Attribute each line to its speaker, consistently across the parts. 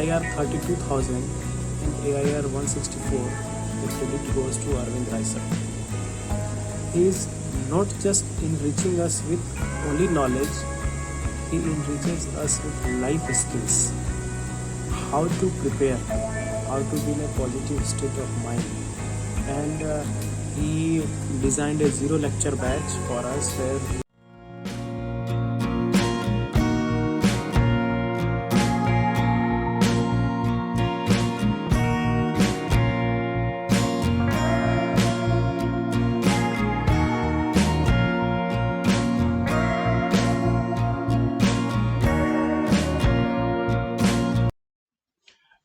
Speaker 1: AIR 32,000 and AIR 164, the credit goes to Arvind Rai sir. He is not just enriching us with only knowledge, he enriches us with life skills. How to prepare, how to be in a positive state of mind. And he designed a zero lecture batch for us where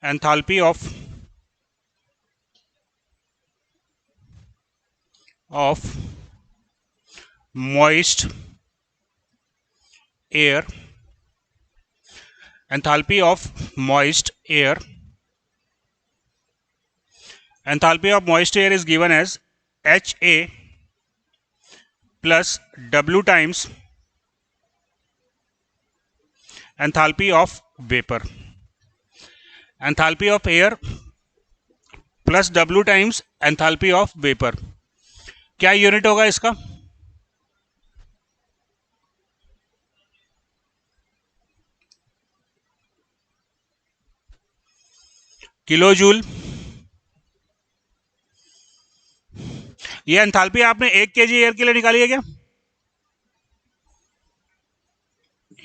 Speaker 2: enthalpy of moist air, enthalpy of moist air, enthalpy of moist air is given as HA plus W times enthalpy of vapor. Enthalpy of air plus W times enthalpy of vapour. क्या unit होगा इसका? Kilo joule. ये enthalpy आपने 1 kg air के लिए निकाली है क्या?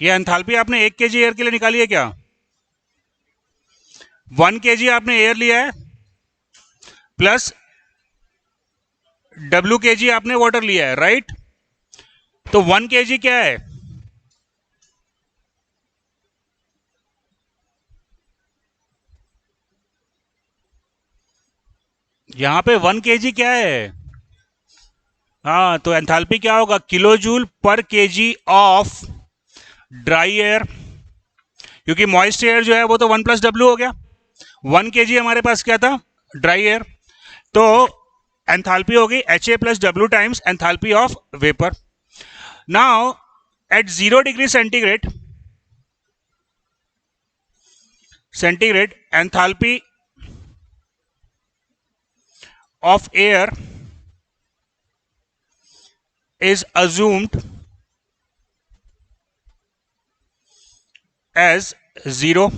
Speaker 2: ये एंथैल्पी आपने 1 kg एयर के लिए निकाली है क्या? 1 kg आपने एयर लिया है प्लस W kg आपने वाटर लिया है, राइट? तो 1 kg क्या है? यहां पे 1 kg क्या है? हाँ, तो एंथैल्पी क्या होगा? किलो जूल पर केजी ऑफ ड्राई एयर, क्योंकि मॉइस्ट एयर जो है वो तो 1 + W हो गया. 1 kg हमारे पास क्या था? Dry air. तो एंथैल्पी हो गई HA + W times enthalpy of vapour. Now at 0 degree centigrade enthalpy of air is assumed as 0.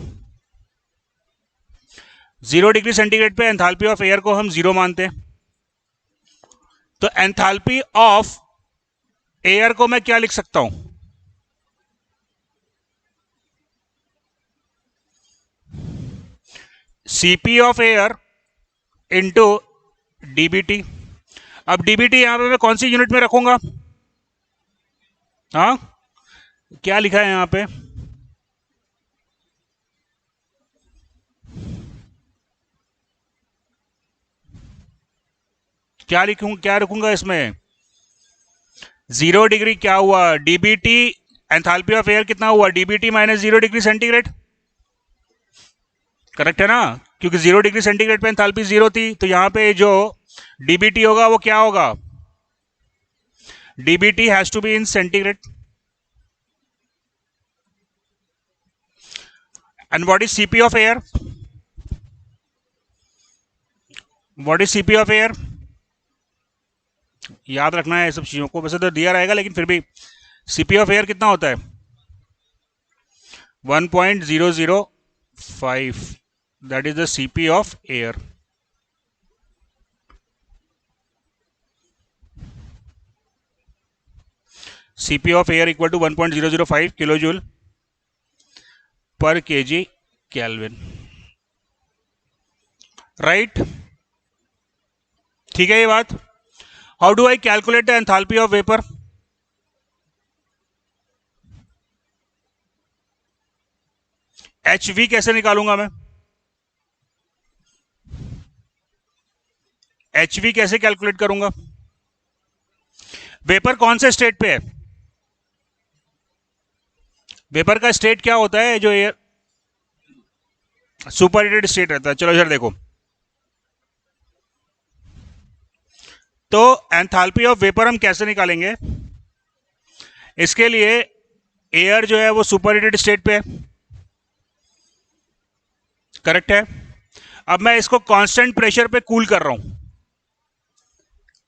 Speaker 2: 0 degree centigrade पे एंथैल्पी ऑफ एयर को हम 0 मानते हैं. तो एंथैल्पी ऑफ एयर को मैं क्या लिख सकता हूं? CP of air into DBT. अब DBT यहां पे मैं कौन सी यूनिट में रखूंगा? हाँ, क्या लिखा है यहां पे? क्या रखूंगा इसमें? 0 डिग्री क्या हुआ? DBT एंथैल्पी ऑफ एयर कितना हुआ? DBT - 0 degree centigrade. करेक्ट है ना? क्योंकि 0 डिग्री सेंटीग्रेड पे एंथैल्पी 0 थी, तो यहां पे जो DBT होगा वो क्या होगा? DBT has to be in centigrade. And what is CP of air? What is CP of air? याद रखना है सब चीजों को. वैसे तो दिया रहेगा लेकिन फिर भी CP ऑफ एयर कितना होता है? 1.005. That is the CP of air. CP of air equal to 1.005 kilojoule per kg Kelvin. Right? ठीक है ये बात. How do I calculate the enthalpy of vapor? HV कैसे निकालूंगा मैं? HV कैसे कैलकुलेट करूंगा? वेपर कौन से स्टेट पे है? वेपर का स्टेट क्या होता है? जो एयर सुपरहीटेड स्टेट रहता है. चलो इधर देखो. तो एंथैल्पी ऑफ वेपर हम कैसे निकालेंगे? इसके लिए एयर जो है वो सुपरहीटेड स्टेट पे है. करेक्ट है। अब मैं इसको कांस्टेंट प्रेशर पे कूल कर रहा हूं,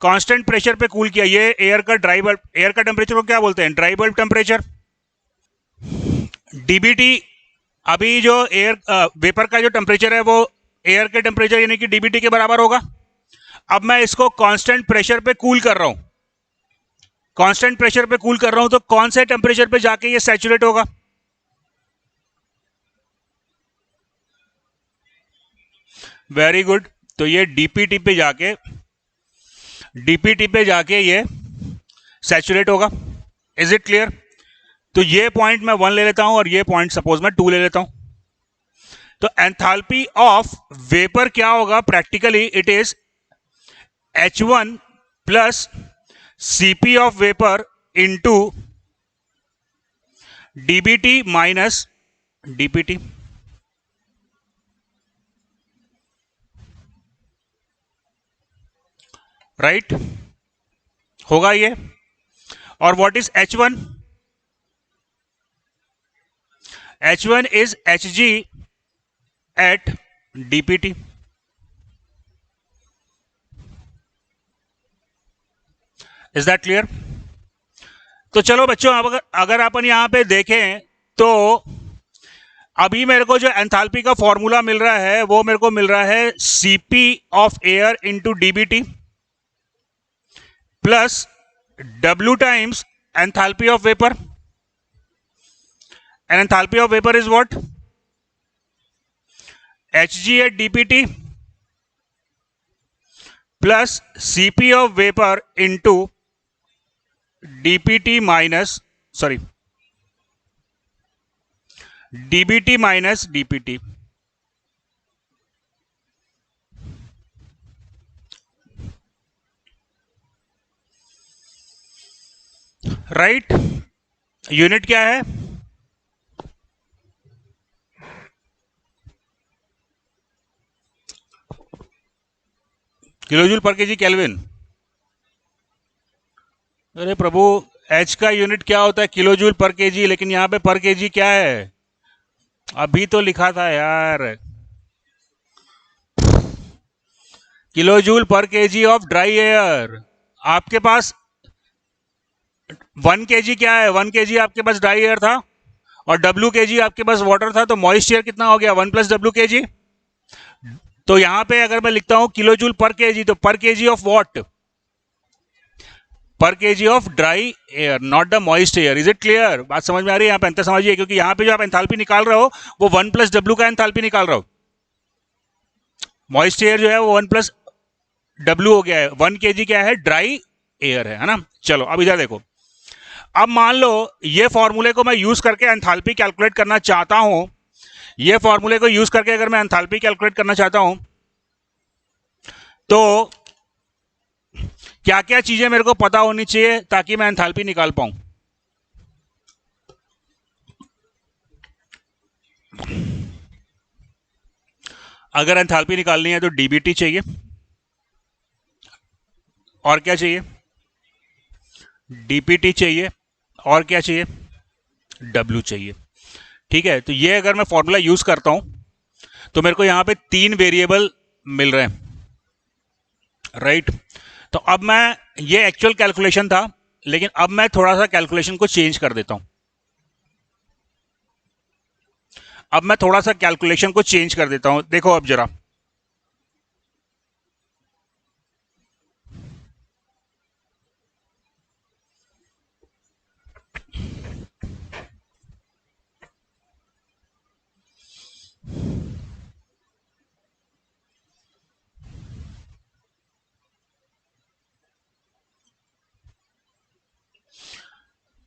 Speaker 2: कांस्टेंट प्रेशर पे कूल किया। ये एयर का ड्राई बल्ब, एयर का टेम्परेचर को क्या बोलते हैं? Dry bulb temperature. डीबीटी, अभी जो एयर वेपर का जो टेम्परेचर है वो एयर के टेम्परेचर यानी कि डीबीटी के बराबर होगा। अब मैं इसको कांस्टेंट प्रेशर पे कूल कर रहा हूं, कांस्टेंट प्रेशर पे कूल कर रहा हूं, तो कौन से टेम्परेचर पे जाके ये सैचुरेट होगा? Very good. तो ये डीपीटी पे जाके ये सैचुरेट होगा। Is it clear? तो ये पॉइंट मैं 1 ले लेता हूं और ये पॉइंट सपोज मैं 2 ले लेता हूं। तो एंथैल्पी ऑफ वेपर क्या होगा? Practically it is H1 plus Cp of vapour into DBT minus DPT. Right, होगा ये। और what is H1? H1 is Hg at dpt। Is that clear? तो चलो बच्चों, अब अगर अपन यहां पे देखें तो अभी मेरे को जो एंथैल्पी का फॉर्मूला मिल रहा है वो मेरे को मिल रहा है Cp of air into DBT plus W times enthalpy of vapour. And enthalpy of vapour is what? Hg at dpt plus Cp of vapour into dpt minus sorry dbt minus dpt। Right, unit क्या है? Kilojoule पर KG kelvin. अरे प्रभु, H का unit क्या होता है? Kilojoule पर KG, लेकिन यहां पे पर केजी क्या है? अभी तो लिखा था यार, किलोजूल पर केजी ऑफ ड्राई एयर। आपके पास 1 केजी क्या है? 1 केजी आपके पास ड्राई एयर था और W केजी आपके पास वाटर था, तो मॉइस्ट एयर कितना हो गया? 1 प्लस W केजी। तो यहां पे अगर मैं लिखता हूं किलोजूल पर केजी, तो पर केजी ऑफ व्हाट? पर KG of dry air, not the moist air. Is it clear? बात समझ में आ रही है? यहाँ पे अंतर समझिए, क्योंकि यहाँ पे जो आप एंथैल्पी निकाल रहे हो वो 1 प्लस डब्ल्यू का एंथैल्पी निकाल रहे हो। मॉइस्ट एयर जो है वो 1 प्लस डब्ल्यू हो गया है। 1 केजी क्या है? ड्राई एयर है ना। चलो अब इधर देखो, अब मान लो ये फॉर्मूले को मैं यूज करके एंथैल्पी कैलकुलेट करना चाहता हूं, ये फॉर्मूले को यूज करके अगर मैं एंथैल्पी कैलकुलेट करना चाहता हूं तो क्या क्या चीजें मेरे को पता होनी चाहिए ताकि मैं एंथैल्पी निकाल पाऊं? अगर एंथैल्पी निकालनी है तो डीबीटी चाहिए, और क्या चाहिए? डीपीटी चाहिए, और क्या चाहिए? डब्ल्यू चाहिए। ठीक है, तो ये अगर मैं फॉर्मूला यूज करता हूं तो मेरे को यहां पे 3 वेरिएबल मिल रहे हैं। राइट, तो अब मैं, ये एक्चुअल कैलकुलेशन था, लेकिन अब मैं थोड़ा सा कैलकुलेशन को चेंज कर देता हूं। अब मैं थोड़ा सा कैलकुलेशन को चेंज कर देता हूं। देखो अब जरा,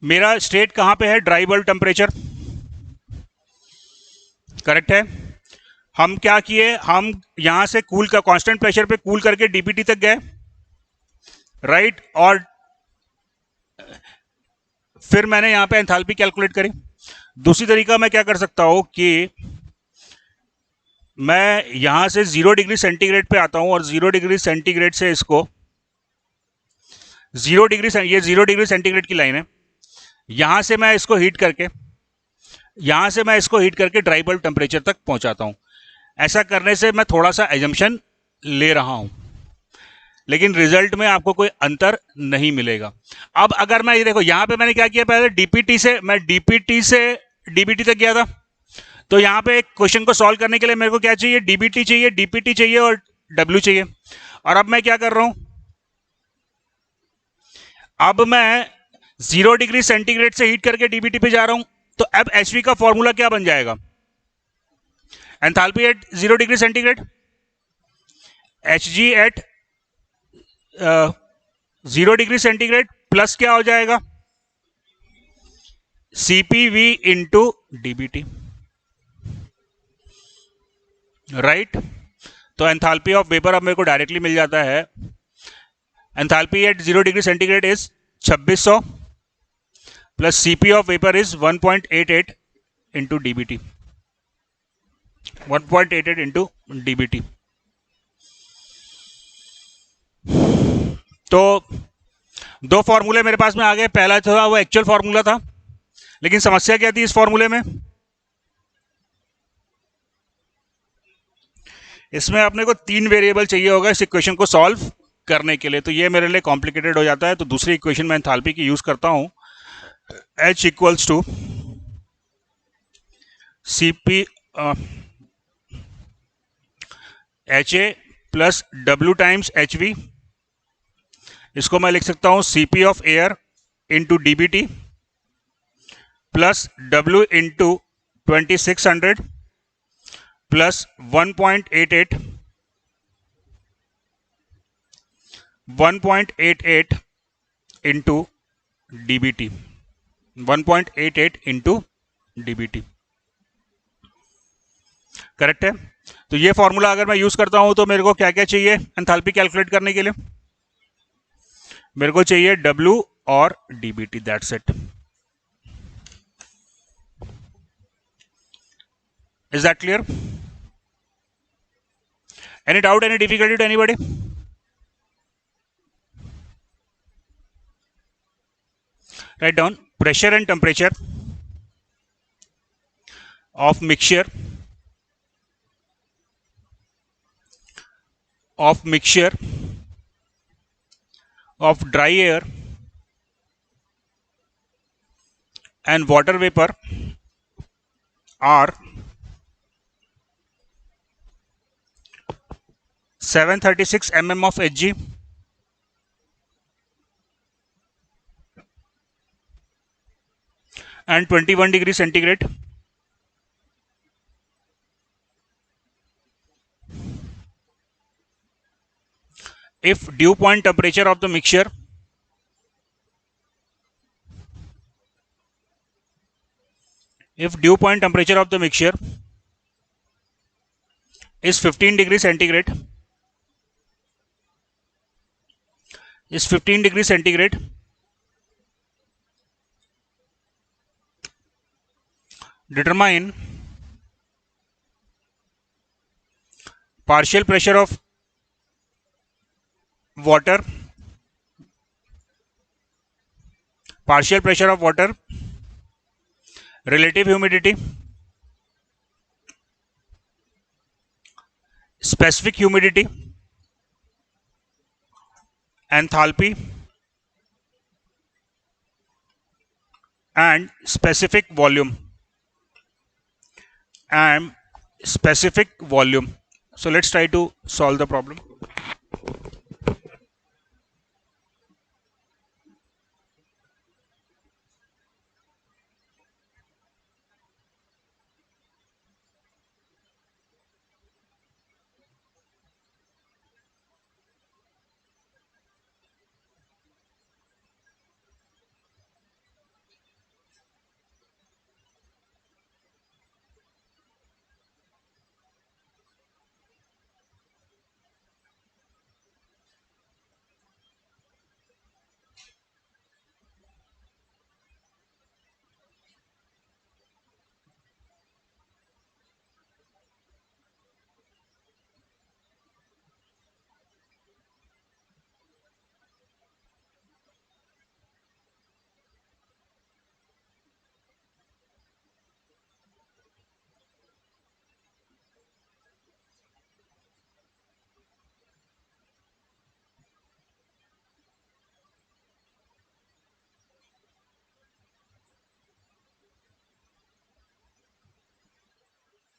Speaker 2: मेरा स्टेट कहां पे है? ड्राई बल्ब टेम्परेचर, करेक्ट है। हम क्या किए? हम यहां से कूल का कांस्टेंट प्रेशर पे कूल करके डीपीटी तक गए, राइट, और फिर मैंने यहां पे एंथैल्पी कैलकुलेट करी। दूसरी तरीका मैं क्या कर सकता हूं कि मैं यहां से 0 डिग्री सेंटीग्रेड पे आता हूं और 0 डिग्री सेंटीग्रेड से इसको 0 डिग्री, ये 0 डिग्री सेंटीग्रेड की लाइन है, यहां से मैं इसको हीट करके ड्राई बल्ब टेम्परेचर तक पहुंचाता हूं। ऐसा करने से मैं थोड़ा सा एजम्पशन ले रहा हूं, लेकिन रिजल्ट में आपको कोई अंतर नहीं मिलेगा। अब अगर मैं ये देखो, यहां पे मैंने क्या किया, पहले डीपीटी से मैं डीपीटी से डीबीटी तक गया था। तो यहां पे एक क्वेश्चन को सॉल्व करने के लिए मेरे को क्या चाहिए, डीबीटी चाहिए, डीपीटी चाहिए और डब्ल्यू चाहिए। और अब मैं क्या कर रहा हूं, अब मैं 0 डिग्री सेंटीग्रेड से हीट करके डीबीटी पे जा रहा हूं। तो अब एचवी का फॉर्मूला क्या बन जाएगा, enthalpy at 0 degree centigrade, H G at 0 degree centigrade plus क्या हो जाएगा, सीपीवी इंटू डीबीटी, राइट। तो एंथैल्पी ऑफ वेपर अब मेरे को डायरेक्टली मिल जाता है, enthalpy at 0 degree centigrade is 2600 plus CP of vapour is 1.88 into DBT, 1.88 into DBT. तो दो फॉर्मूले मेरे पास में आ गए, पहला था वो एक्चुअल फॉर्मूला था, लेकिन समस्या क्या थी इस फॉर्मूले में, इसमें अपने को 3 वेरिएबल चाहिए होगा इस इक्वेशन को सॉल्व करने के लिए। तो ये मेरे लिए कॉम्प्लिकेटेड हो जाता है। तो दूसरी इक्वेशन में एंथैल्पी की यूज करता हूं, H equals to C P H A plus W times H V. इसको मैं लिख सकता हूं CP of air into DBT plus W into 2600 plus 1.88 into DBT, 1.88 into DBT, correct है। तो ये फॉर्मूला अगर मैं यूज करता हूं तो मेरे को क्या क्या चाहिए एंथैल्पी कैलकुलेट करने के लिए, मेरे को चाहिए W और DBT, that's it. Is that clear, any doubt, any difficulty to anybody? Right down, pressure and temperature of mixture of dry air and water vapor are 736 mm of Hg and 21 degree centigrade. If dew point temperature of the mixture is 15 degree centigrade, determine partial pressure of water, relative humidity, specific humidity, enthalpy and specific volume. So let's try to solve the problem.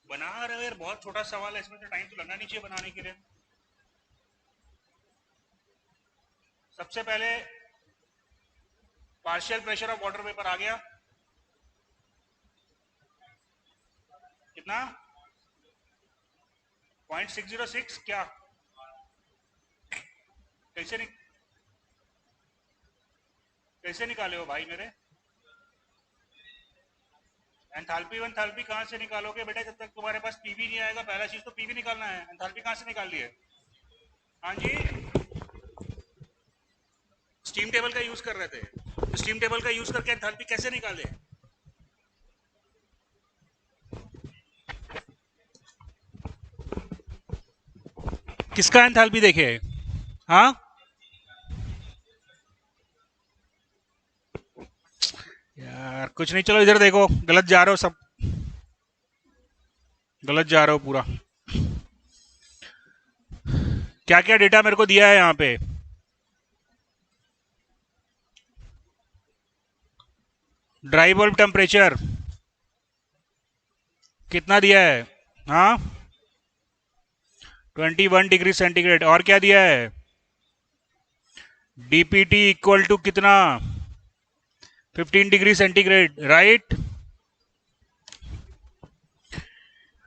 Speaker 2: बना रहे हो यार, बहुत छोटा सवाल है, इसमें तो टाइम तो लगना नहीं चाहिए बनाने के लिए। सबसे पहले partial pressure of water vapour आ गया, कितना 0.606, क्या कैसे कैसे निकाले हो भाई मेरे? एंथैल्पी वंथैल्पी कहाँ से निकालोगे बेटा, जब तक तुम्हारे पास पीवी नहीं आएगा? पहला चीज तो पीवी निकालना है, एंथैल्पी कहाँ से निकाल ली है? हाँ जी, स्टीम टेबल का यूज कर रहे थे, तो स्टीम टेबल का यूज करके एंथैल्पी कैसे निकाले? किसका एंथैल्पी देखे? हाँ यार कुछ नहीं, चलो इधर देखो, गलत जा रहे हो सब, गलत जा रहे हो पूरा। क्या क्या डेटा मेरे को दिया है यहाँ पे? ड्राई बल्ब टेम्परेचर कितना दिया है? हाँ 21 डिग्री सेंटीग्रेड। और क्या दिया है? डीपीटी इक्वल टू कितना? 15 degree centigrade, right?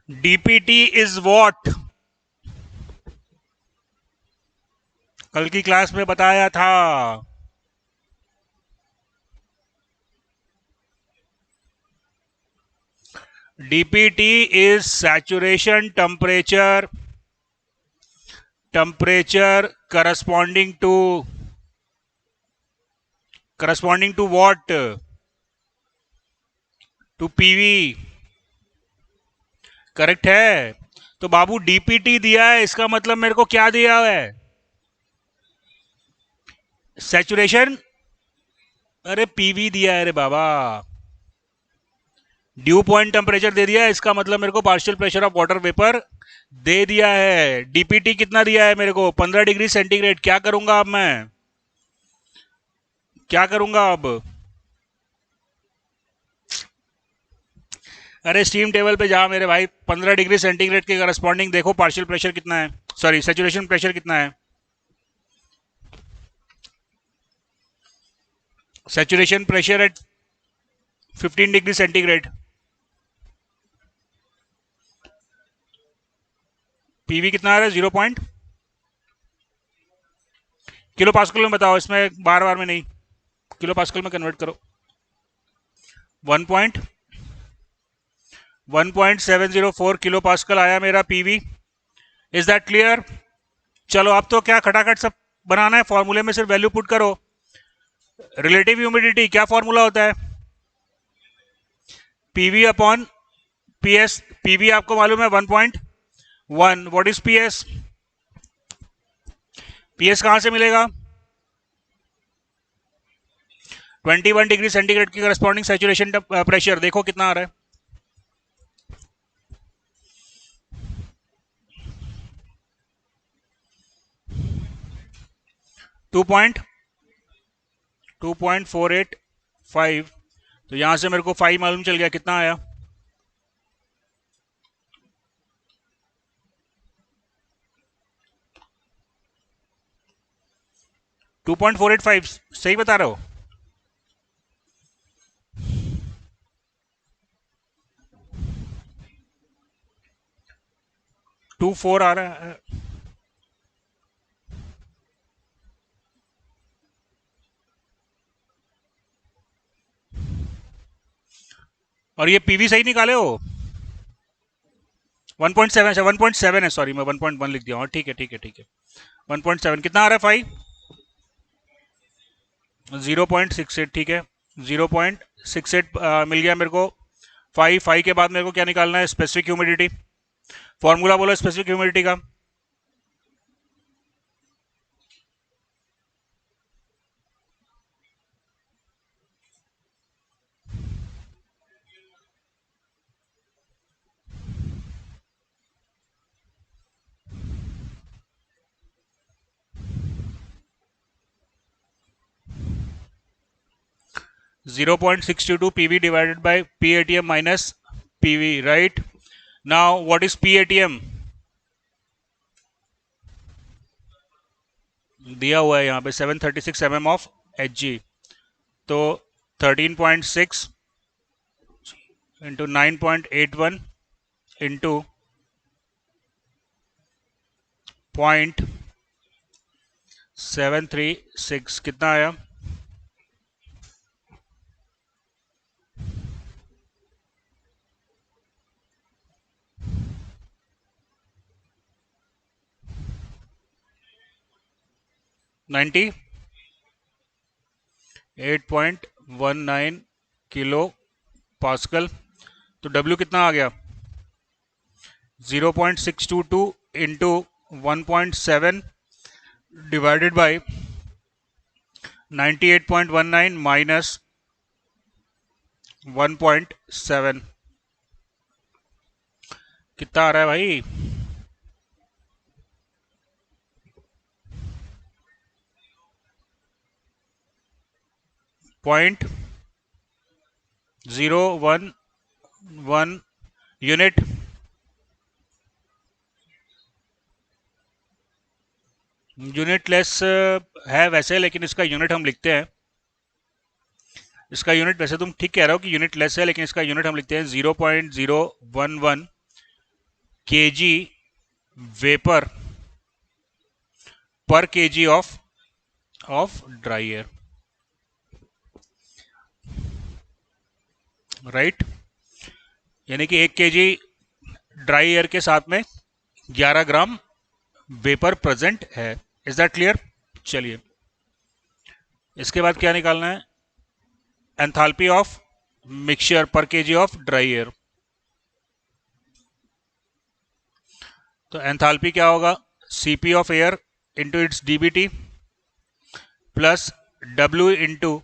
Speaker 2: DPT is what? कल की क्लास में बताया था। DPT is saturation temperature, temperature corresponding to what? To PV, correct है? तो बाबू डीपीटी दिया है, इसका मतलब मेरे को क्या दिया है? सैचुरेशन, अरे पीवी दिया है रे बाबा। ड्यू पॉइंट टेम्परेचर दे दिया है, इसका मतलब मेरे को partial pressure of water vapour दे दिया है। डीपीटी कितना दिया है मेरे को? 15 डिग्री सेंटीग्रेड। क्या करूंगा अब मैं? क्या करूंगा अब? अरे स्टीम टेबल पे जा मेरे भाई, 15 डिग्री सेंटीग्रेड के करस्पॉन्डिंग देखो पार्शियल प्रेशर कितना है, सॉरी सैचुरेशन प्रेशर कितना है। Saturation pressure at 15 degree centigrade, PV कितना आ रहा है? 0 पॉइंट, किलो पास्कल में बताओ, इसमें बार बार में नहीं, किलो पास्कल में कन्वर्ट करो। 1.704 किलो पास्कल आया मेरा पीवी। Is that clear? चलो अब तो क्या खटाखट सब बनाना है, फॉर्मूले में सिर्फ वैल्यू पुट करो। रिलेटिव ह्यूमिडिटी क्या फॉर्मूला होता है? PV upon PS. पीवी आपको मालूम है 1.1। What is PS? पीएस कहां से मिलेगा? 21 डिग्री सेंटीग्रेड की करस्पॉन्डिंग सैचुरेशन प्रेशर देखो कितना आ रहा है। 2.485। तो यहां से मेरे को 5 मालूम चल गया, कितना आया? 2.485, सही बता रहे हो? 24 आ रहा है। और ये पीवी सही निकाले हो? 1.7 है, 1.7 है, सॉरी मैं 1.1 लिख दिया हूँ। ठीक है ठीक है ठीक है। 1.7 कितना आ रहा है? 5, 0.68, ठीक है। 0.68 मिल गया मेरे को। 5 के बाद मेरे को क्या निकालना है? Specific humidity. फॉर्मूला बोलो स्पेसिफिक ह्यूमिडिटी का। Zero 0.62 PV divided by P ATM minus PV, right? Now what is PATM? दिया हुआ है यहाँ पे 736 mm ऑफ Hg, तो 13.6 इंटू 9.81 इंटू 0.736 कितना आया? Ninety 8.19 kilo pascal. तो W कितना आ गया? 0.622 इंटू 1.7 डिवाइडेड बाई 98.19 माइनस 1.7 कितना आ रहा है भाई? Point 011 unit. यूनिट लेस है वैसे, लेकिन इसका यूनिट हम लिखते हैं, इसका यूनिट वैसे तुम ठीक कह रहे हो कि यूनिट लेस है, लेकिन इसका यूनिट हम लिखते हैं 0.011 kg वेपर पर kg of dry air, right. यानी कि 1 kg ड्राई एयर के साथ में 11 ग्राम वेपर प्रेजेंट है। Is that clear? चलिए, इसके बाद क्या निकालना है? एंथैल्पी ऑफ मिक्सचर पर केजी ऑफ ड्राई एयर। तो एंथैल्पी क्या होगा? Cp of air into its dBT plus W into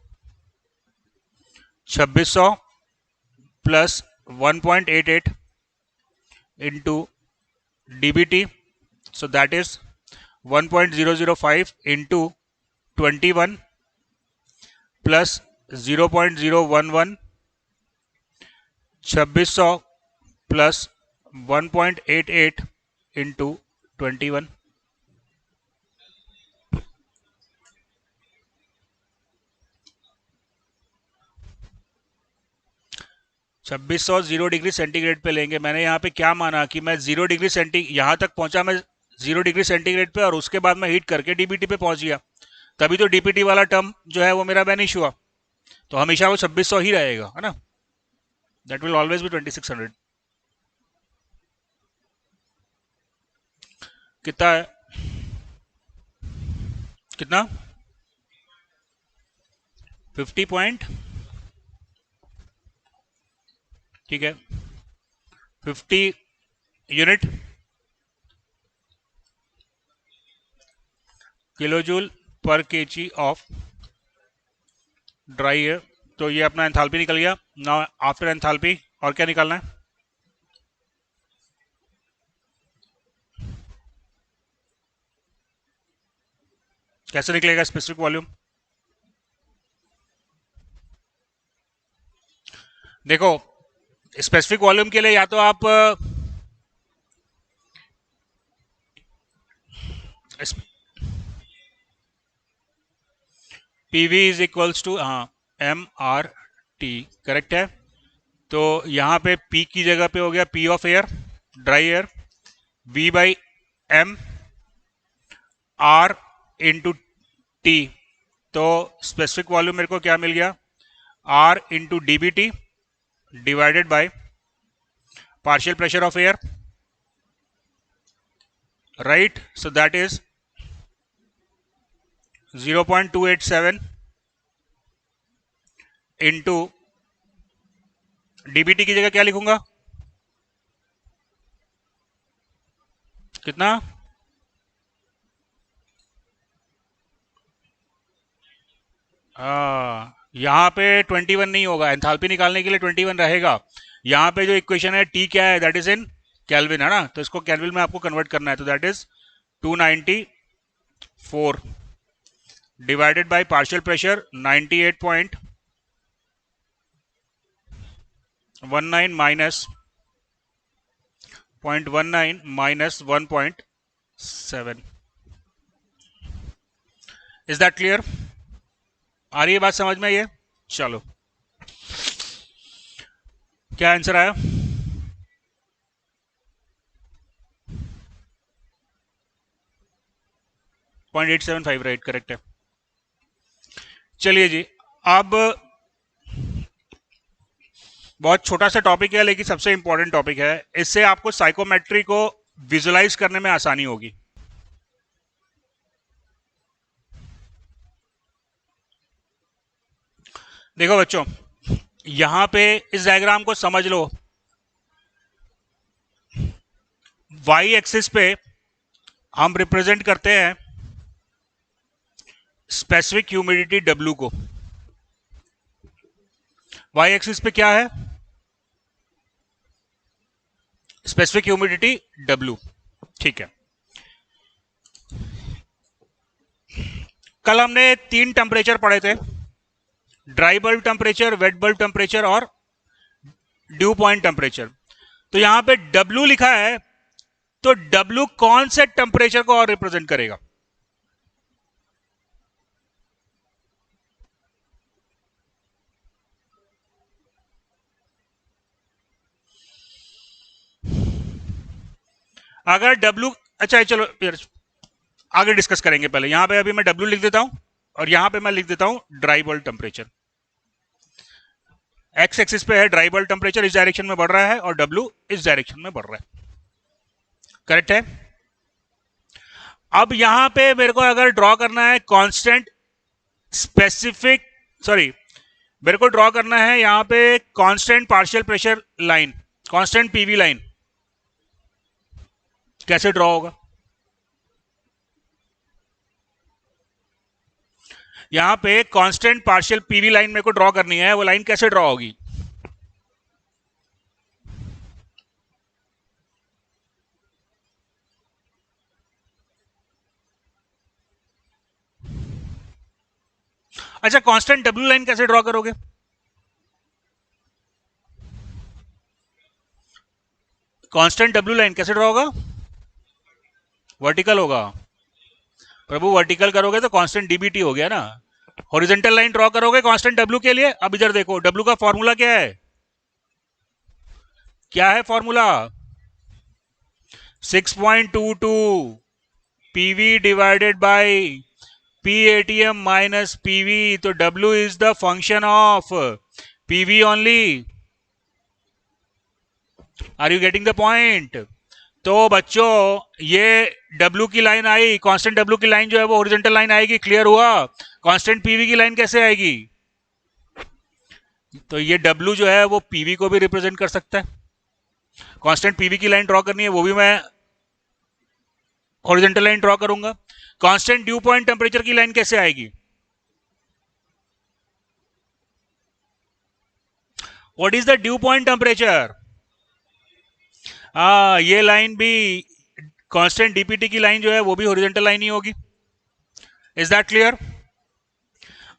Speaker 2: 2600 plus 1.88 into dBT, so that is 1.005 into 21 plus 0.011 2600 plus 1.88 into 21। छब्बीस सौ 0 डिग्री सेंटीग्रेड पे लेंगे। मैंने यहाँ पे क्या माना कि मैं 0 डिग्री सेंटीग्रेड यहाँ तक पहुंचा, मैं 0 डिग्री सेंटीग्रेड पे, और उसके बाद मैं हीट करके डीबीटी पे पहुंच गया, तभी तो डीपीटी वाला टर्म जो है वो मेरा वैनिश हुआ। तो हमेशा वो 2600 ही रहेगा, है ना। That will always be 2600। कितना है? कितना? 50 पॉइंट, ठीक है, 50 यूनिट किलो जूल पर केजी ऑफ ड्राई एयर। तो ये अपना एंथैल्पी निकल गया। नाउ आफ्टर एंथैल्पी और क्या निकालना है? कैसे निकलेगा स्पेसिफिक वॉल्यूम? देखो, स्पेसिफिक वॉल्यूम के लिए या तो आप PV is equals to MRT, correct है। तो यहां पे P की जगह पे हो गया P of air, dry air, V by M R into T। तो स्पेसिफिक वॉल्यूम मेरे को क्या मिल गया? R into DBT divided by partial pressure of air, right. So that is 0.287 into DBT की जगह क्या लिखूंगा? कितना? यहां पे 21 नहीं होगा, एंथैल्पी निकालने के लिए 21 रहेगा। यहां पे जो इक्वेशन है T क्या है? दैट इज इन केल्विन, है ना। तो इसको केल्विन में आपको कन्वर्ट करना है। तो that is 294 divided by partial pressure 98.19 minus 0.19 minus 1.7. Is that clear? आ रही है बात समझ में? ये चलो, क्या आंसर आया? .875, राइट, करेक्ट है. चलिए जी, अब बहुत छोटा सा टॉपिक है लेकिन सबसे इंपॉर्टेंट टॉपिक है. इससे आपको साइकोमेट्री को विजुलाइज करने में आसानी होगी. देखो बच्चों, यहां पे इस डायग्राम को समझ लो. वाई एक्सिस पे हम रिप्रेजेंट करते हैं स्पेसिफिक ह्यूमिडिटी डब्ल्यू को. वाई एक्सिस पे क्या है? Specific humidity W. ठीक है. कल हमने 3 टेम्परेचर पढ़े थे, dry bulb temperature, wait bulb temperature और ड्यू पॉइंट टेम्परेचर. तो यहां पे डब्ल्यू लिखा है, तो डब्ल्यू कौन से टेम्परेचर को और रिप्रेजेंट करेगा? अगर डब्ल्यू, अच्छा चलो आगे डिस्कस करेंगे. पहले यहां पे अभी मैं डब्ल्यू लिख देता हूं और यहां पे मैं लिख देता हूं dry bulb temperature. X axis पे है ड्राई बल्ब टेम्परेचर, इस डायरेक्शन में बढ़ रहा है, और डब्ल्यू इस डायरेक्शन में बढ़ रहा है. करेक्ट है? अब यहां पे मेरे को अगर ड्रॉ करना है कांस्टेंट स्पेसिफिक, सॉरी, मेरे को ड्रॉ करना है यहां पे constant partial pressure line, constant PV line. कैसे ड्रॉ होगा? यहां पे कांस्टेंट पार्शियल पीवी लाइन मेरे को ड्रॉ करनी है. वो लाइन कैसे ड्रॉ होगी? अच्छा, कांस्टेंट डब्ल्यू लाइन कैसे ड्रॉ करोगे? कांस्टेंट डब्ल्यू लाइन कैसे ड्रॉ होगा? वर्टिकल होगा. प्रभु, वर्टिकल करोगे तो कांस्टेंट डीबीटी हो गया ना. हॉरिजॉन्टल लाइन ड्रॉ करोगे कांस्टेंट डब्ल्यू के लिए. अब इधर देखो, डब्ल्यू का फॉर्मूला क्या है? क्या है formula? 6.22 PV divided by PATM minus PV. तो W is the function of PV only. Are you getting the point? तो बच्चों, ये डब्ल्यू की लाइन आई, कांस्टेंट डब्ल्यू की लाइन जो है वो हॉरिजॉन्टल लाइन आएगी. क्लियर हुआ? कांस्टेंट पीवी की लाइन कैसे आएगी? तो ये डब्ल्यू जो है वो पीवी को भी रिप्रेजेंट कर सकता है. कांस्टेंट पीवी की लाइन ड्रॉ करनी है, वो भी मैं हॉरिजॉन्टल लाइन ड्रॉ करूंगा. कांस्टेंट ड्यू पॉइंट टेम्परेचर की लाइन कैसे आएगी? What is the due point temperature? ये लाइन भी कांस्टेंट डीपीटी की लाइन जो है वो भी हॉरिजॉन्टल लाइन ही होगी. Is that clear?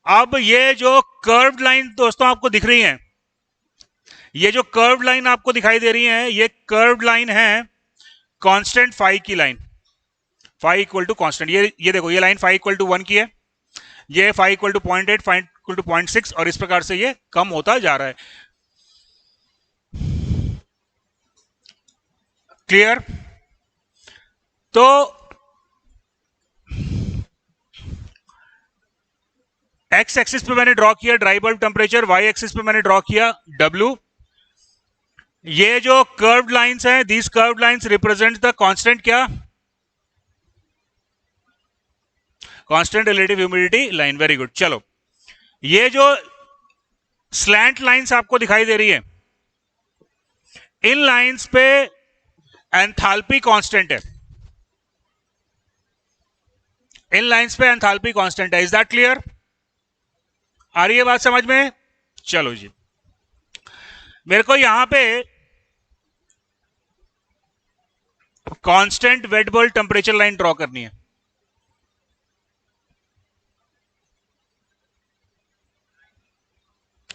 Speaker 2: अब ये जो कर्व्ड लाइन दोस्तों आपको दिख रही है, ये जो कर्व्ड लाइन आपको दिखाई दे रही है, ये कर्व्ड लाइन है कांस्टेंट फाई की लाइन. फाई इक्वल टू कांस्टेंट, ये देखो, ये लाइन फाई इक्वल टू 1 की है, ये phi equal to 0.8, phi equal to 0.6, और इस प्रकार से ये कम होता जा रहा है. क्लियर? तो एक्स एक्सिस पे मैंने ड्रॉ किया dry bulb temperature, Y axis पे मैंने ड्रॉ किया डब्ल्यू. ये जो कर्व्ड लाइंस हैं, these curved lines represent the constant क्या? Constant relative humidity line. Very good. चलो, ये जो स्लैंट लाइंस आपको दिखाई दे रही है, इन लाइंस पे एंथैल्पी कांस्टेंट है. इन लाइंस पे एंथैल्पी कांस्टेंट है. Is that clear? आ रही है बात समझ में? चलो जी, मेरे को यहां पे constant wet bulb temperature line draw करनी है.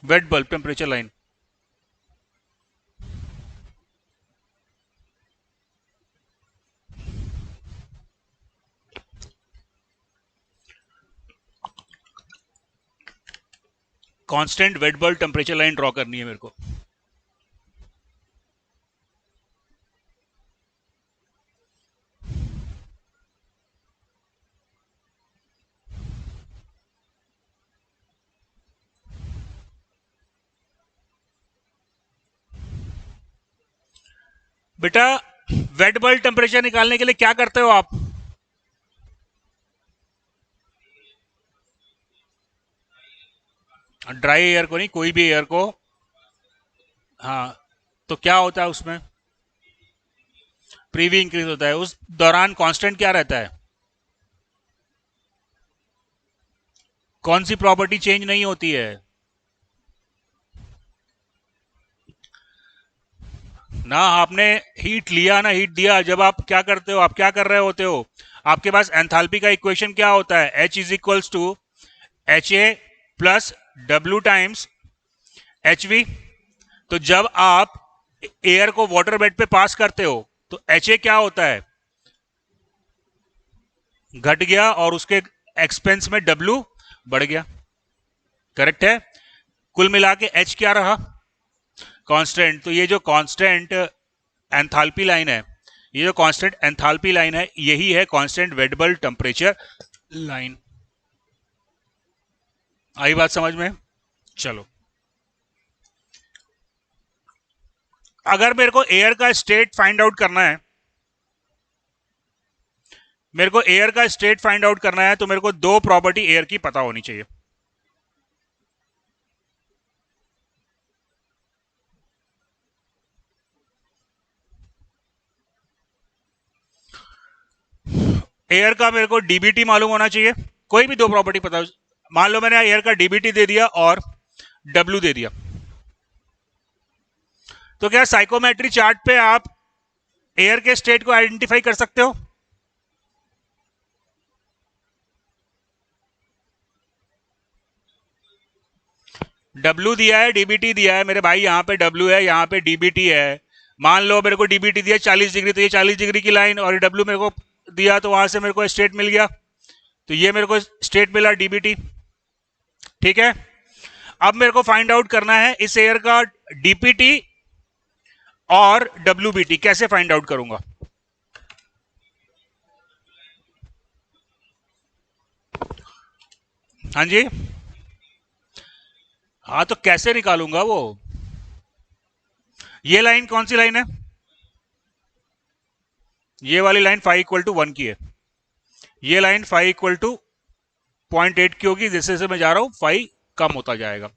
Speaker 2: Wait bulb temperature line. Constant wet bulb temperature line draw करनी है मेरे को। बेटा वेट बल्ब टेम्परेचर निकालने के लिए क्या करते हो आप? ड्राई एयर को नहीं, कोई भी एयर को। हाँ, तो क्या होता है उसमें? प्रीवी इंक्रीज होता है। उस दौरान कांस्टेंट क्या रहता है? कौन सी प्रॉपर्टी चेंज नहीं होती है? ना आपने हीट लिया ना हीट दिया, जब आप क्या करते हो, आप क्या कर रहे होते हो? आपके पास एंथैल्पी का इक्वेशन क्या होता है? H is equals to H A plus W times H V. तो जब आप एयर को वाटर बेड पे पास करते हो तो एच ए क्या होता है? घट गया, और उसके एक्सपेंस में डब्ल्यू बढ़ गया। करेक्ट है। कुल मिला के एच क्या रहा? कांस्टेंट। तो ये जो कांस्टेंट एंथैल्पी लाइन है, ये जो कांस्टेंट एंथैल्पी लाइन है, यही है constant wet bulb temperature line. आई बात समझ में? चलो, अगर मेरे को एयर का स्टेट फाइंड आउट करना है, मेरे को एयर का स्टेट फाइंड आउट करना है, तो मेरे को दो प्रॉपर्टी एयर की पता होनी चाहिए। एयर का मेरे को डीबीटी मालूम होना चाहिए। कोई भी दो प्रॉपर्टी पता हो। मान लो मैंने एयर का डीबीटी दे दिया और डब्ल्यू दे दिया, तो क्या साइकोमेट्री चार्ट पे आप एयर के स्टेट को आइडेंटिफाई कर सकते हो? डब्ल्यू दिया है, डीबीटी दिया है मेरे भाई, यहां पे डब्ल्यू है, यहां पे डीबीटी है। मान लो मेरे को डीबीटी दिया 40 डिग्री, तो ये 40 डिग्री की लाइन, और डब्ल्यू मेरे को दिया, तो वहां से मेरे को स्टेट मिल गया। तो ये मेरे को स्टेट मिला डीबीटी। ठीक है। अब मेरे को फाइंड आउट करना है इस एयर का डीपीटी और डब्ल्यूबीटी। कैसे फाइंड आउट करूंगा? हाँ जी, हाँ, तो कैसे निकालूंगा वो? ये लाइन कौन सी लाइन है? ये वाली लाइन 5 = 1 की है। ये लाइन 5 = 0.8 की होगी। जैसे जैसे मैं जा रहा हूं 5 कम होता जाएगा।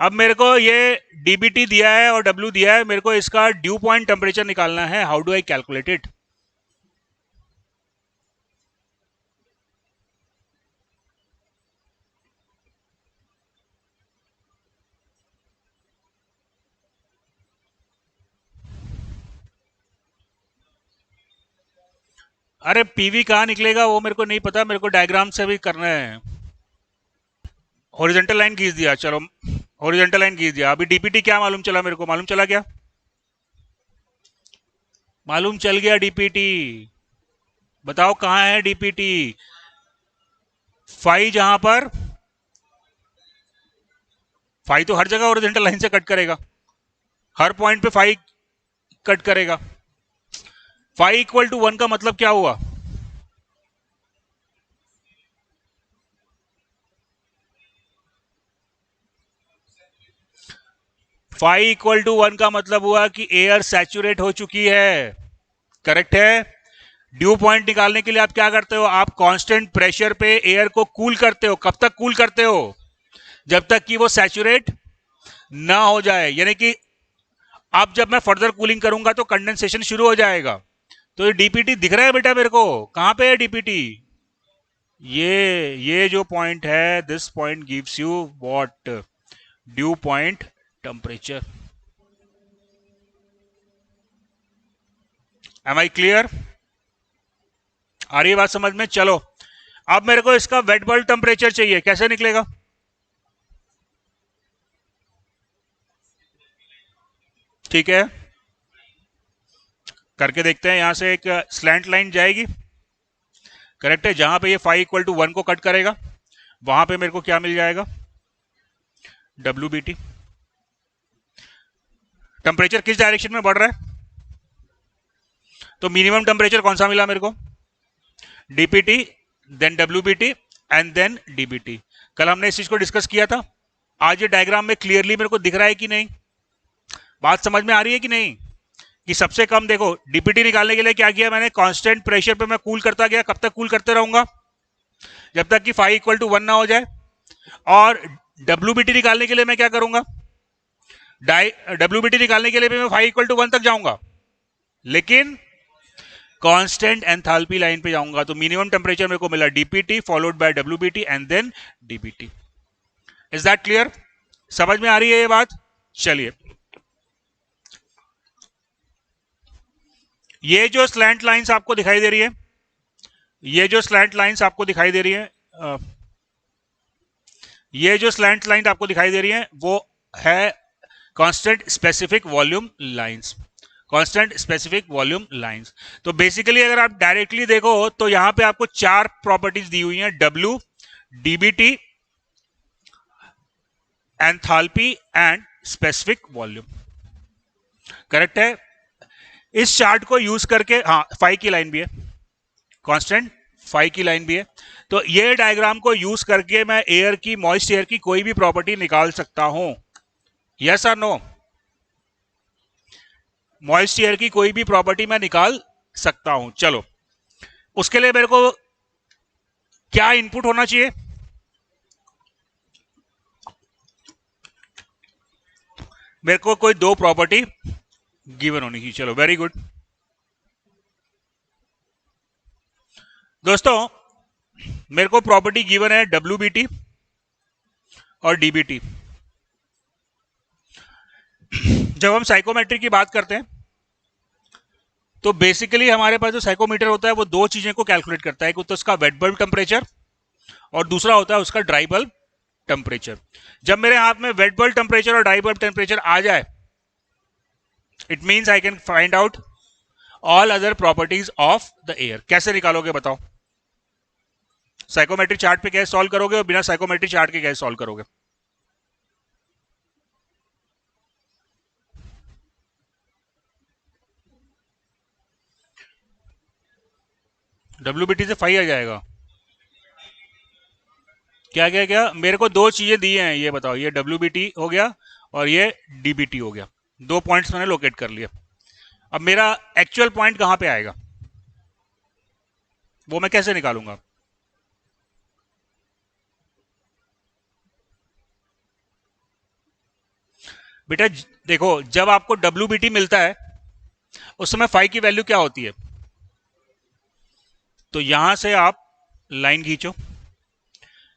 Speaker 2: अब मेरे को ये डीबीटी दिया है और डब्ल्यू दिया है, मेरे को इसका ड्यू पॉइंट टेम्परेचर निकालना है। How do I calculate it? अरे पीवी कहाँ निकलेगा वो मेरे को नहीं पता, मेरे को डायग्राम से भी करना है। हॉरिजॉन्टल लाइन खींच दिया, चलो हॉरिजॉन्टल लाइन खींच दिया। अभी डीपीटी क्या मालूम चला? मेरे को मालूम चला क्या? मालूम चल गया डीपीटी। बताओ कहां है डीपीटी? 5 जहां पर 5 तो हर जगह हॉरिजॉन्टल लाइन से कट करेगा, हर पॉइंट पे 5 कट करेगा। 5 = 1 का मतलब क्या हुआ? 5 = 1 का मतलब हुआ कि एयर सैचुरेट हो चुकी है। करेक्ट है। ड्यू पॉइंट निकालने के लिए आप क्या करते हो? आप कांस्टेंट प्रेशर पे एयर को कूल करते हो। कब तक कूल करते हो? जब तक कि वो सैचुरेट ना हो जाए। यानी कि अब जब मैं फर्दर कूलिंग करूंगा तो कंडेंसेशन शुरू हो जाएगा। तो ये डीपीटी दिख रहा है बेटा मेरे को? कहां पे है डीपीटी? ये जो पॉइंट है, this point gives you what? Dew point temperature. Am I clear? आ रही है बात समझ में? चलो, अब मेरे को इसका वेट बल्ब टेम्परेचर चाहिए। कैसे निकलेगा? ठीक है, करके देखते हैं। यहां से एक स्लैंट लाइन जाएगी। करेक्ट है। जहां पे ये 5 = 1 को कट करेगा, वहां पे मेरे को क्या मिल जाएगा? WBT। टेम्परेचर किस डायरेक्शन में बढ़ रहा है? तो मिनिमम टेम्परेचर कौन सा मिला मेरे को? DPT, then WBT and then DBT। कल हमने इस चीज को डिस्कस किया था। आज ये डायग्राम में क्लियरली मेरे को दिख रहा है कि नहीं? बात समझ में आ रही है कि नहीं? कि सबसे कम देखो, DPT निकालने के लिए क्या किया मैंने? कांस्टेंट प्रेशर पे मैं कूल करता गया। कब तक कूल करते रहूंगा? जब तक कि फाई इक्वल टू 1 ना हो जाए। और WBT निकालने के लिए मैं क्या करूंगा? WBT निकालने के लिए भी मैं फाई इक्वल टू 1 तक जाऊंगा, लेकिन कांस्टेंट एंथैल्पी लाइन पे जाऊंगा। तो मिनिमम टेम्परेचर मेरे को मिला DPT followed by WBT and then DBT। Is that clear? समझ में आ रही है ये बात? चलिए, ये जो स्लैंट लाइंस आपको दिखाई दे रही है, ये जो स्लैंट लाइंस आपको दिखाई दे रही है, ये जो स्लैंट लाइन आपको दिखाई दे रही है वो है constant specific volume lines. Constant specific volume lines. तो बेसिकली अगर आप डायरेक्टली देखो तो यहां पे आपको 4 प्रॉपर्टीज दी हुई हैं, W, DBT, enthalpy and specific volume. Correct है? इस चार्ट को यूज करके, हाँ, फाई की लाइन भी है, कांस्टेंट फाई की लाइन भी है। तो ये डायग्राम को यूज करके मैं एयर की, मॉइस्ट एयर की कोई भी प्रॉपर्टी निकाल सकता हूं। यस और नो? मॉइस्ट एयर की कोई भी प्रॉपर्टी मैं निकाल सकता हूं। चलो, उसके लिए मेरे को क्या इनपुट होना चाहिए? मेरे को कोई 2 प्रॉपर्टी गिवन होनी चाहिए। चलो, वेरी गुड दोस्तों, मेरे को प्रॉपर्टी गिवन है WBT और DBT। जब हम साइकोमेट्री की बात करते हैं तो बेसिकली हमारे पास जो साइकोमीटर होता है वो 2 चीजें को कैलकुलेट करता है। एक होता है उसका वेट बल्ब टेम्परेचर और दूसरा होता है उसका ड्राई बल्ब टेम्परेचर। जब मेरे हाथ में वेट बल्ब टेम्परेचर और ड्राई बल्ब टेम्परेचर आ जाए, it means I can find out all other properties of the air. कैसे निकालोगे बताओ? साइकोमेट्रिक चार्ट पे कैसे सॉल्व करोगे और बिना साइकोमेट्रिक चार्ट के कैसे सॉल्व करोगे? WBT से फाई आ जाएगा? क्या क्या क्या? मेरे को 2 चीजें दी हैं, ये बताओ। ये WBT हो गया और ये DBT हो गया। 2 पॉइंट्स मैंने लोकेट कर लिया। अब मेरा एक्चुअल पॉइंट कहां पे आएगा वो मैं कैसे निकालूंगा? बेटा देखो, जब आपको WBT मिलता है उस समय फाई की वैल्यू क्या होती है? तो यहां से आप लाइन खींचो।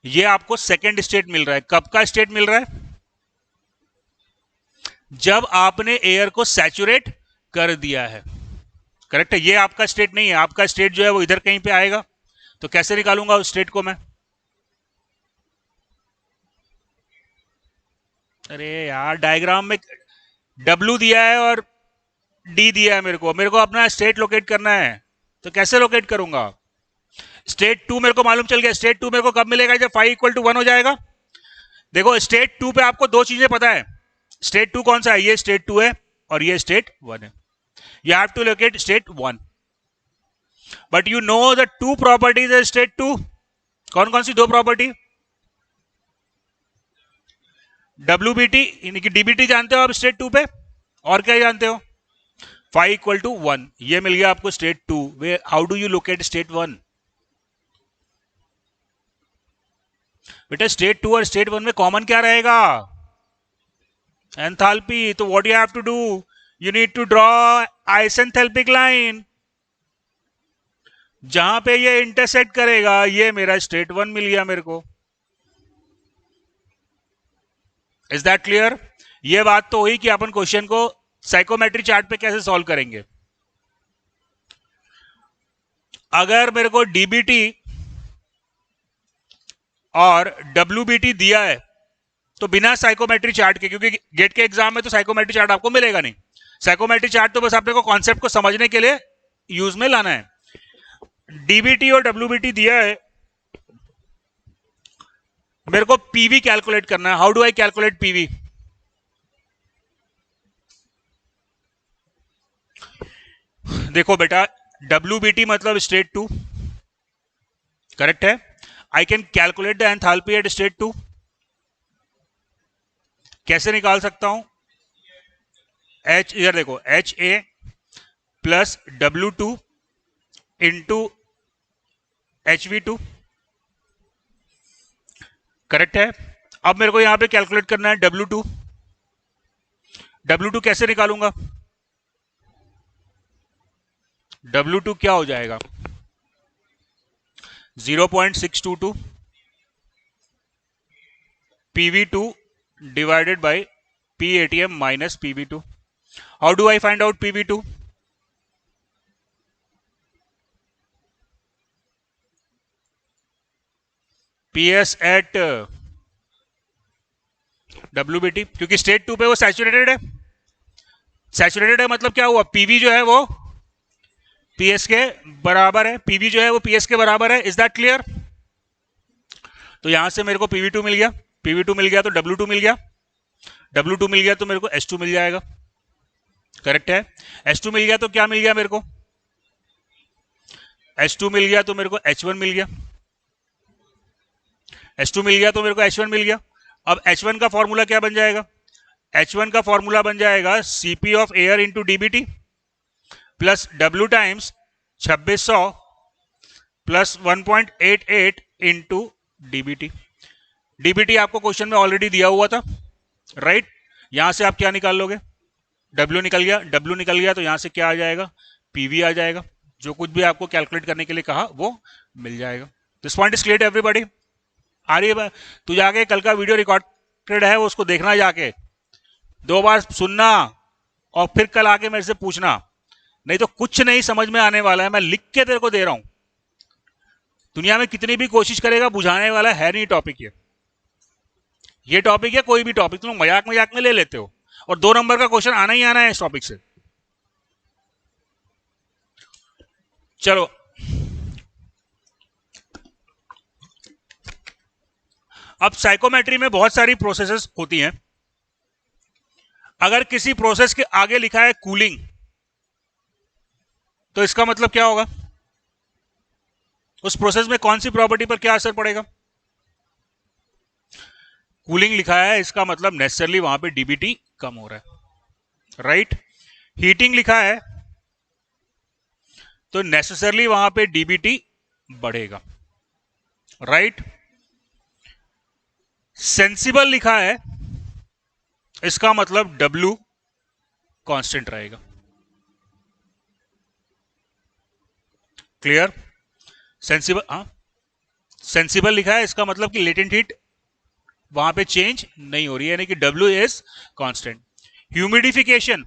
Speaker 2: ये आपको सेकेंड स्टेट मिल रहा है। कब का स्टेट मिल रहा है? जब आपने एयर को सैचुरेट कर दिया है। करेक्ट है? ये आपका स्टेट नहीं है। आपका स्टेट जो है वो इधर कहीं पे आएगा। तो कैसे निकालूंगा उस स्टेट को मैं? अरे यार, डायग्राम में W दिया है और D दिया है। मेरे को अपना स्टेट लोकेट करना है। तो कैसे लोकेट करूंगा? स्टेट 2 मेरे को मालूम चल गया। स्टेट 2 मेरे को कब मिलेगा? जब फाई इक्वल टू 1 हो जाएगा। देखो, स्टेट 2 पे आपको 2 चीजें पता है। स्टेट 2 कौन सा है? ये स्टेट 2 है और ये स्टेट 1 है। You have to locate state 1, but you know the 2 properties है स्टेट 2। कौन कौन सी 2 प्रॉपर्टी? WBT यानी कि DBT जानते हो आप स्टेट 2 पे, और क्या जानते हो? फाई इक्वल टू 1, ये मिल गया आपको state 2। Way how do you locate state 1? बेटा स्टेट 2 और स्टेट 1 में कॉमन क्या रहेगा? एंथैल्पी। तो what you have to do? You need to draw isenthalpic line. जहां पे ये इंटरसेक्ट करेगा, ये मेरा स्टेट 1 मिल गया मेरे को। Is that clear? ये बात तो हुई कि अपन क्वेश्चन को साइकोमेट्री चार्ट पे कैसे सॉल्व करेंगे। अगर मेरे को DBT और WBT दिया है तो बिना साइकोमेट्री चार्ट के, क्योंकि गेट के एग्जाम में तो साइकोमेट्री चार्ट आपको मिलेगा नहीं। साइकोमेट्री चार्ट तो बस आपने को कॉन्सेप्ट को समझने के लिए यूज में लाना है। DBT और WBT दिया है मेरे को पीवी कैलकुलेट करना है. How do I calculate PV? देखो बेटा, WBT मतलब स्टेट 2, करेक्ट है. I can calculate the enthalpy at state 2. कैसे निकाल सकता हूं? इधर देखो, HA plus W2 into HV2, correct है. अब मेरे को यहां पे कैलकुलेट करना है W2. W2 कैसे निकालूंगा? W2 क्या हो जाएगा? 0.622 PV2 divided by PATM minus PV2. How do I find out PV2? PS at WBT, क्योंकि स्टेट 2 पे वो सैचुरेटेड है. सैचुरेटेड है मतलब क्या हुआ? पीवी जो है वो पीएस के बराबर है. पीवी जो है वो पीएस के बराबर है. Is that clear? तो यहां से मेरे को पीवी2 मिल गया. पीवी2 मिल गया तो W2 मिल गया. W2 मिल गया तो मेरे को H2 मिल जाएगा. करेक्ट है. H2 मिल गया तो क्या मिल गया मेरे को? H2 मिल गया तो मेरे को H1 मिल गया. H2 मिल गया तो मेरे को H1 मिल गया. अब H1 का फॉर्मूला क्या बन जाएगा? H1 का फॉर्मूला बन जाएगा CP of air into DBT plus W times 2600 plus 1.88 into DBT. DBT आपको क्वेश्चन में ऑलरेडी दिया हुआ था, राइट? यहां से आप क्या निकाल लोगे? W निकल गया. W निकल गया तो यहां से क्या आ जाएगा? PV आ जाएगा. जो कुछ भी आपको कैलकुलेट करने के लिए कहा वो मिल जाएगा. This point is clear to everybody? आ रही है? तू जाके कल का वीडियो रिकॉर्डेड है वो उसको देखना, जाके 2 बार सुनना और फिर कल आके मेरे से पूछना. नहीं तो कुछ नहीं समझ में आने वाला है. मैं लिख के तेरे को दे रहा हूं. दुनिया में कितनी भी कोशिश करेगा बुझाने वाला है नहीं टॉपिक ये टॉपिक है. कोई भी टॉपिक तुम मजाक मजाक में ले लेते हो और 2 नंबर का क्वेश्चन आना ही आना है इस टॉपिक से. चलो, अब साइकोमेट्री में बहुत सारी प्रोसेसेस होती हैं. अगर किसी प्रोसेस के आगे लिखा है कूलिंग, तो इसका मतलब क्या होगा? उस प्रोसेस में कौन सी प्रॉपर्टी पर क्या असर पड़ेगा? कूलिंग लिखा है, इसका मतलब नेसेसरली वहां पे डीबीटी कम हो रहा है, राइट? हीटिंग लिखा है तो नेसेसरली वहां पे डीबीटी बढ़ेगा, राइट? सेंसिबल लिखा है, इसका मतलब W कांस्टेंट रहेगा. क्लियर? सेंसिबल, हाँ, सेंसिबल लिखा है, इसका मतलब कि लेटेंट हीट वहां पे चेंज नहीं हो रही है, यानी कि W is constant. Humidification,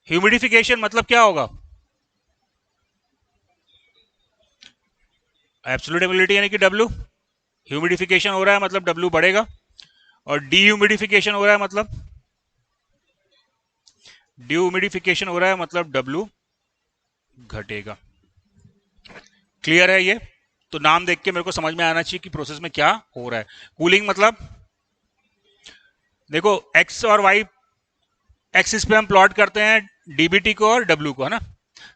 Speaker 2: humidification मतलब क्या होगा? एब्सोल्यूट एबिलिटी यानी कि W. ह्यूमिडिफिकेशन हो रहा है मतलब W बढ़ेगा, और डीह्यूमिडिफिकेशन हो रहा है मतलब डीह्यूमिडिफिकेशन हो रहा है मतलब W घटेगा. क्लियर है ये? तो नाम देख के मेरे को समझ में आना चाहिए कि प्रोसेस में क्या हो रहा है. कूलिंग मतलब देखो, एक्स और वाई एक्सिस पे हम प्लॉट करते हैं डीबीटी को और डब्ल्यू को, है ना?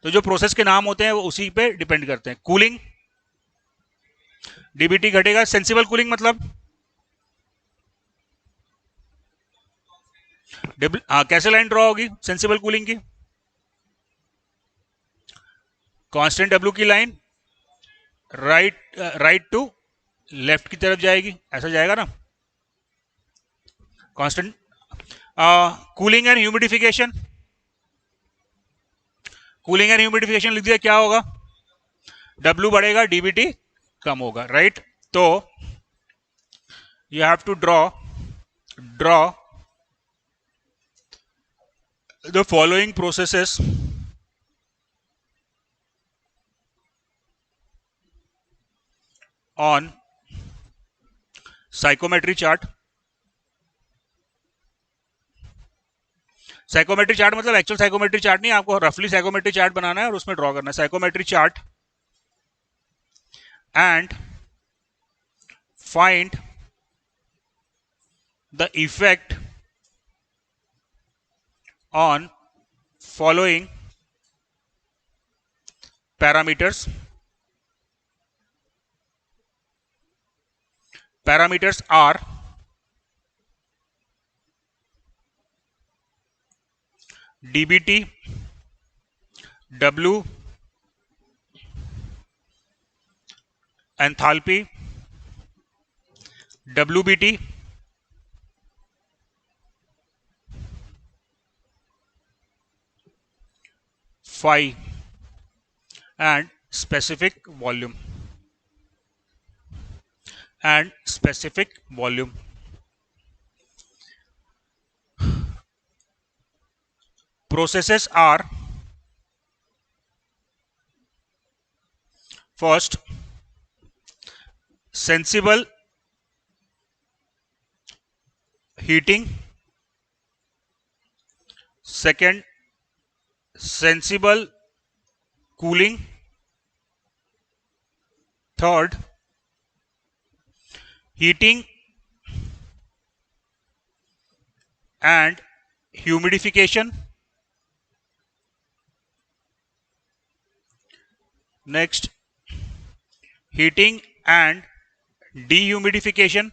Speaker 2: तो जो प्रोसेस के नाम होते हैं वो उसी पे डिपेंड करते हैं. कूलिंग, डीबीटी घटेगा. सेंसिबल कूलिंग मतलब कैसे लाइन ड्रॉ होगी सेंसिबल कूलिंग की? कांस्टेंट डब्ल्यू की लाइन राइट टू लेफ्ट की तरफ जाएगी, ऐसा जाएगा ना? Constant. Cooling and humidification, cooling and humidification लिख दिया, क्या होगा? W बढ़ेगा, डीबीटी कम होगा, राइट? तो you have to draw the following processes on psychrometry chart. Psychrometry chart मतलब एक्चुअल साइकोमेट्री चार्ट नहीं, आपको रफली साइकोमेट्री चार्ट बनाना है और उसमें ड्रॉ करना है. Psychometry chart and find the effect on following parameters. Parameters are dBT, W, enthalpy, WBT, phi, and specific volume. And specific volume. Processes are: first, sensible heating; second, sensible cooling; third, heating and humidification; next, heating and dehumidification;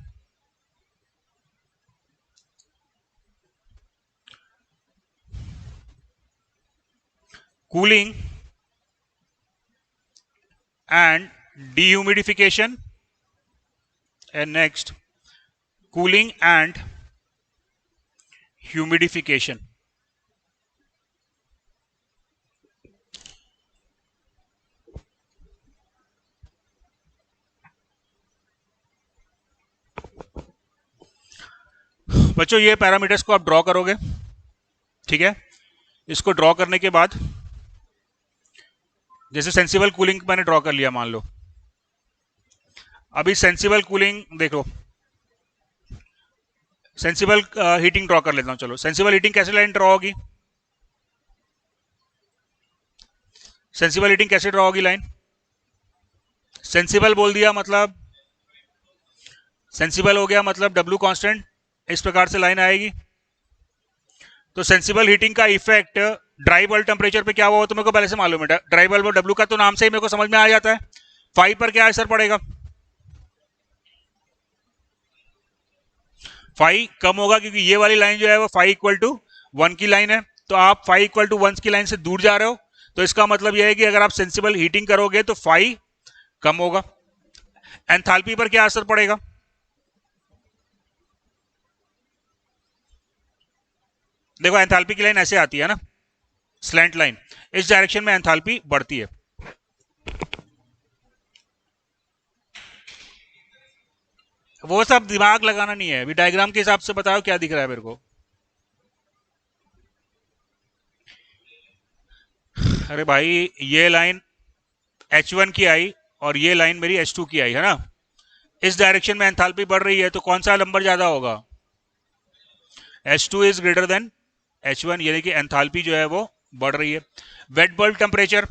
Speaker 2: cooling and dehumidification; and next, cooling and humidification. बच्चों ये parameters को आप draw करोगे, ठीक है। इसको draw करने के बाद जैसे सेंसिबल कूलिंग मैंने ड्रॉ कर लिया मान लो, अभी सेंसिबल कूलिंग देखो, सेंसिबल हीटिंग ड्रॉ कर लेता हूं। चलो सेंसिबल हीटिंग कैसे लाइन ड्रॉ होगी, सेंसिबल हीटिंग कैसे ड्रॉ होगी लाइन, सेंसिबल बोल दिया मतलब सेंसिबल हो गया मतलब डब्ल्यू कांस्टेंट, इस प्रकार से लाइन आएगी। तो सेंसिबल हीटिंग का इफेक्ट ड्राई बल्ब टेम्परेचर पे क्या हुआ तो मेरे को पहले से मालूम है, ड्राई बल्ब और डब्ल्यू का तो नाम से ही मेरे को समझ में आ जाता है। फाइव पर क्या असर पड़ेगा, फाइव कम होगा क्योंकि ये वाली लाइन जो है वो फाइव इक्वल टू 1 की लाइन है, तो आप फाइव इक्वल टू 1 की लाइन से दूर जा रहे हो, तो इसका मतलब यह है कि अगर आप सेंसिबल हीटिंग करोगे तो फाइव कम होगा। एंथैल्पी पर क्या असर पड़ेगा, देखो एंथैल्पी की लाइन ऐसे आती है ना, स्लैंट लाइन, इस डायरेक्शन में एंथैल्पी बढ़ती है। वो सब दिमाग लगाना नहीं है, अभी डायग्राम के हिसाब से बताओ क्या दिख रहा है मेरे को। अरे भाई ये लाइन H1 की आई और ये लाइन मेरी H2 की आई है ना, इस डायरेक्शन में एंथैल्पी बढ़ रही है, तो कौन सा नंबर ज्यादा होगा, H2 is greater than H1, यानी कि एंथैल्पी जो है वो बढ़ रही है। वेट बल्ब टेम्परेचर,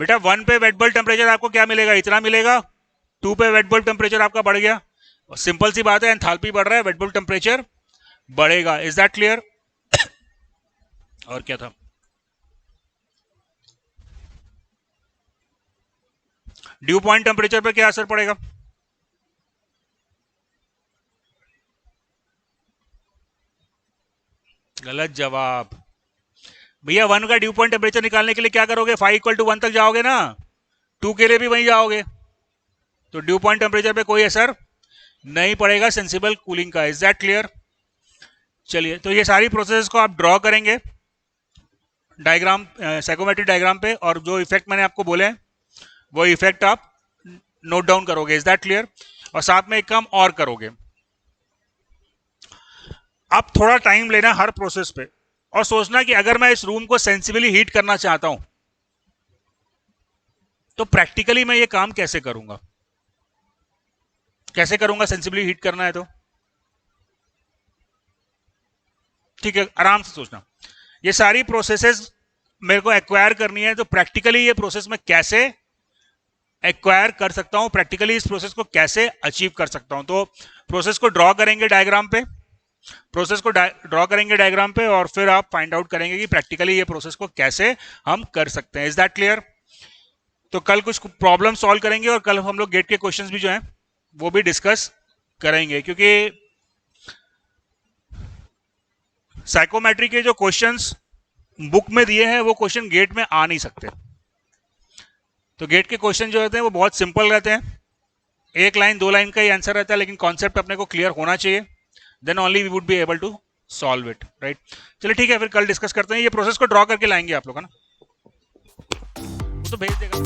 Speaker 2: बेटा 1 पे वेट बल्ब टेम्परेचर आपको क्या मिलेगा, इतना मिलेगा। 2 पे वेट बल्ब टेम्परेचर आपका बढ़ गया, सिंपल सी बात है, एंथैल्पी बढ़ रहा है, वेट बल्ब टेम्परेचर बढ़ेगा। Is that clear? और क्या था, ड्यू पॉइंट टेम्परेचर पे क्या असर पड़ेगा, गलत जवाब भैया। 1 का ड्यू पॉइंट टेम्परेचर निकालने के लिए क्या करोगे, 5 इक्वल टू 1 तक जाओगे ना, 2 के लिए भी वहीं जाओगे, तो ड्यू पॉइंट टेम्परेचर पे कोई असर नहीं पड़ेगा सेंसिबल कूलिंग का। Is that clear? चलिए, तो ये सारी प्रोसेस को आप ड्रॉ करेंगे डायग्राम, साइकोमेट्रिक डायग्राम पे, और जो इफेक्ट मैंने आपको बोले वो इफेक्ट आप नोट डाउन करोगे। Is that clear? और साथ में एक काम और करोगे, अब थोड़ा टाइम लेना हर प्रोसेस पे और सोचना कि अगर मैं इस रूम को सेंसिबली हीट करना चाहता हूं तो प्रैक्टिकली मैं ये काम कैसे करूंगा, कैसे करूंगा सेंसिबली हीट करना है तो। ठीक है, आराम से सोचना। ये सारी प्रोसेसेस मेरे को एक्वायर करनी है, तो प्रैक्टिकली ये प्रोसेस मैं कैसे एक्वायर कर सकता हूं, प्रैक्टिकली इस प्रोसेस को कैसे अचीव कर सकता हूं। तो प्रोसेस को ड्रॉ करेंगे डायग्राम पे, और फिर आप फाइंड आउट करेंगे कि प्रैक्टिकली ये प्रोसेस को कैसे हम कर सकते हैं। Is that clear? तो कल कुछ प्रॉब्लम सॉल्व करेंगे और कल हम लोग गेट के क्वेश्चंस भी जो हैं वो भी डिस्कस करेंगे, क्योंकि साइकोमेट्री के जो क्वेश्चंस बुक में दिए हैं वो क्वेश्चन गेट में आ नहीं सकते। तो गेट के क्वेश्चन जो होते हैं वो बहुत सिंपल रहते हैं, 1 लाइन 2 लाइन का ही आंसर रहता है, लेकिन कॉन्सेप्ट अपने को क्लियर होना चाहिए, then only we would be able to solve it, right. चलिए ठीक है, फिर कल डिस्कस करते हैं। ये प्रोसेस को ड्रॉ करके लाएंगे आप लोग, है ना, वो तो भेज देगा।